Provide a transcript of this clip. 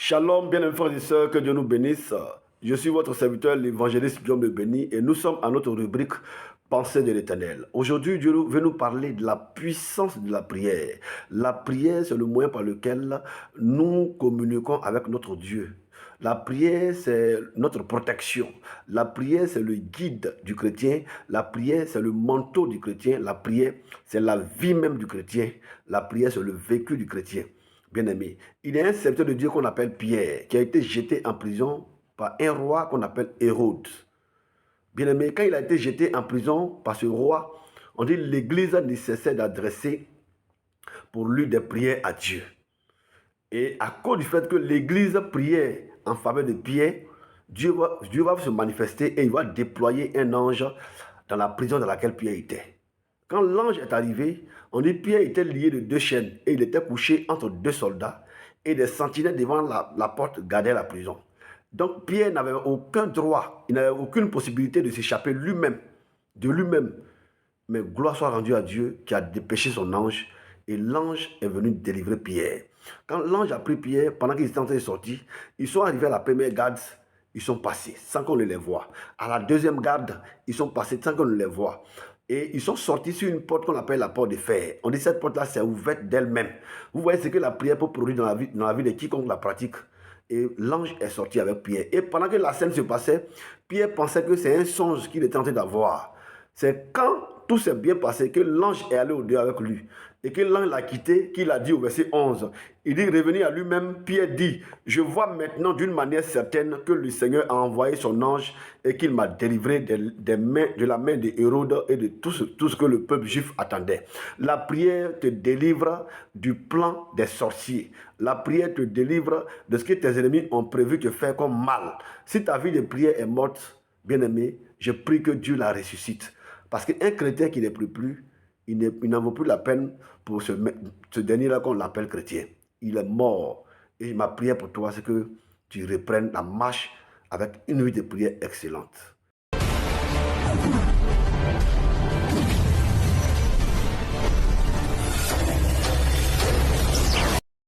Shalom, bien-aimés frères et sœurs, que Dieu nous bénisse. Je suis votre serviteur, l'évangéliste Guillaume de Béni, et nous sommes à notre rubrique Pensée de l'Éternel. Aujourd'hui, Dieu veut nous parler de la puissance de la prière. La prière, c'est le moyen par lequel nous communiquons avec notre Dieu. La prière, c'est notre protection. La prière, c'est le guide du chrétien. La prière, c'est le manteau du chrétien. La prière, c'est la vie même du chrétien. La prière, c'est le vécu du chrétien. Bien-aimé, il y a un serviteur de Dieu qu'on appelle Pierre, qui a été jeté en prison par un roi qu'on appelle Hérode. Bien-aimé, quand il a été jeté en prison par ce roi, on dit que l'Église a nécessaire d'adresser pour lui des prières à Dieu. Et à cause du fait que l'Église priait en faveur de Pierre, Dieu va se manifester et il va déployer un ange dans la prison dans laquelle Pierre était. Quand l'ange est arrivé, on dit que Pierre était lié de deux chaînes et il était couché entre deux soldats et des sentinelles devant la porte gardaient la prison. Donc Pierre n'avait aucun droit, il n'avait aucune possibilité de s'échapper lui-même, de lui-même. Mais gloire soit rendue à Dieu qui a dépêché son ange et l'ange est venu délivrer Pierre. Quand l'ange a pris Pierre, pendant qu'ils étaient en train de sortir, ils sont arrivés à la première garde, ils sont passés sans qu'on ne les voie. À la deuxième garde, ils sont passés sans qu'on ne les voie. Et ils sont sortis sur une porte qu'on appelle la porte de fer. On dit que cette porte-là s'est ouverte d'elle-même. Vous voyez ce que la prière peut produire dans la vie de quiconque la pratique. Et l'ange est sorti avec Pierre. Et pendant que la scène se passait, Pierre pensait que c'est un songe qu'il était en train d'avoir. C'est quand tout s'est bien passé que l'ange est allé au-delà avec lui. Et que l'ange l'a quitté, qu'il a dit au verset 11. Il dit, revenir à lui-même, Pierre dit, je vois maintenant d'une manière certaine que le Seigneur a envoyé son ange et qu'il m'a délivré de la main de Hérode et de tout ce que le peuple juif attendait. La prière te délivre du plan des sorciers. La prière te délivre de ce que tes ennemis ont prévu te faire comme mal. Si ta vie de prière est morte, bien-aimé, je prie que Dieu la ressuscite. Parce qu'un chrétien qui n'est plus, il n'en vaut plus la peine pour ce dernier-là qu'on l'appelle chrétien. Il est mort. Et ma prière pour toi, c'est que tu reprennes la marche avec une vie de prière excellente.